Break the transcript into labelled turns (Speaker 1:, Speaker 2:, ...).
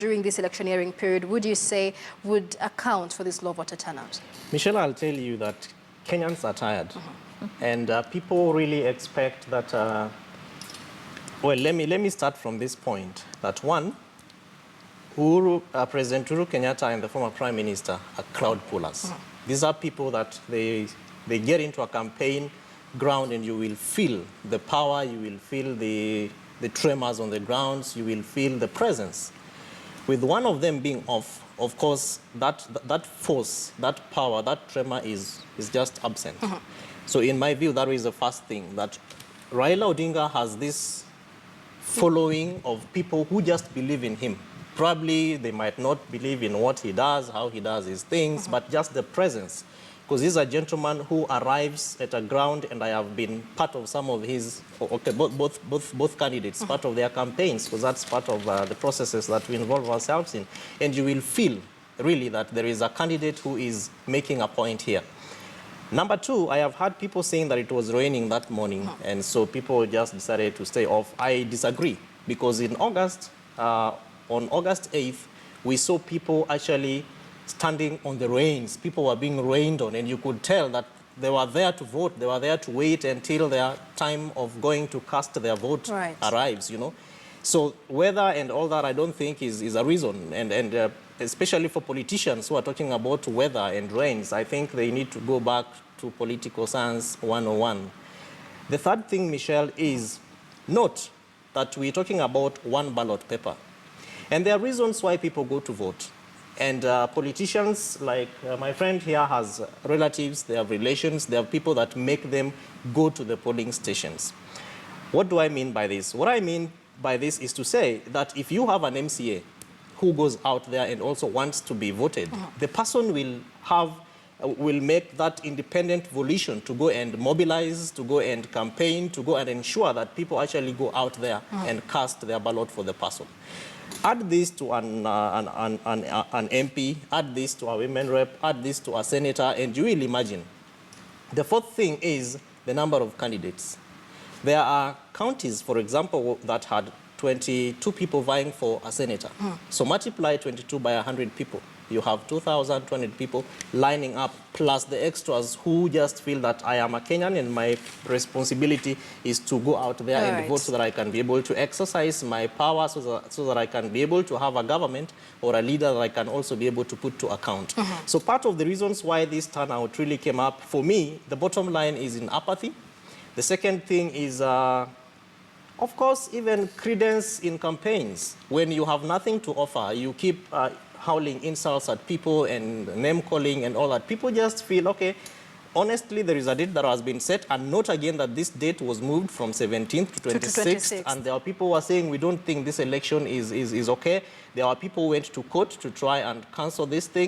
Speaker 1: during this electioneering period would you say would account for this low voter turnout?
Speaker 2: Michelle, I'll tell you that Kenyans are tired. And people really expect that, well, let me start from this point, that one, President Uhuru Kenyatta and the former Prime Minister are crowd pullers. These are people that they get into a campaign ground and you will feel the power, you will feel the tremors on the grounds, you will feel the presence. With one of them being off, of course, that force, that power, that tremor is just absent. So in my view, that is the first thing, that Raila Odinga has this following of people who just believe in him. Probably they might not believe in what he does, how he does his things, but just the presence. Because he's a gentleman who arrives at a ground, and I have been part of some of his, okay, both candidates, part of their campaigns, because that's part of the processes that we involve ourselves in. And you will feel, really, that there is a candidate who is making a point here. Number two, I have heard people saying that it was raining that morning, and so people just decided to stay off. I disagree, because in August, on August 8th, we saw people actually standing on the rains. People were being rained on, and you could tell that they were there to vote. They were there to wait until their time of going to cast their vote arrives, you know. So weather and all that, I don't think is a reason. And especially for politicians who are talking about weather and rains, I think they need to go back to political science 101. The third thing, Michelle, is note that we're talking about one ballot paper. And there are reasons why people go to vote. And politicians, like my friend here, has relatives, they have relations, they have people that make them go to the polling stations. What do I mean by this? What I mean by this is to say that if you have an MCA who goes out there and also wants to be voted, the person will make that independent volition to go and mobilize, to go and campaign, to go and ensure that people actually go out there and cast their ballot for the person. Add this to an MP, add this to a women rep, add this to a senator, and you will imagine. The fourth thing is the number of candidates. There are counties, for example, that had 22 people vying for a senator. So multiply 22 by 100 people. You have 2,200 people lining up, plus the extras who just feel that I am a Kenyan and my responsibility is to go out there and vote so that I can be able to exercise my power, so that I can be able to have a government or a leader that I can also be able to put to account. So part of the reasons why this turnout really came up, for me, the bottom line is in apathy. The second thing is, of course, even credence in campaigns. When you have nothing to offer, you keep howling insults at people and name-calling and all that. People just feel, okay, honestly, there is a date that has been set, and note again that this date was moved from 17th to 26th, and there are people who are saying, we don't think this election is okay. There are people who went to court to try and cancel this thing.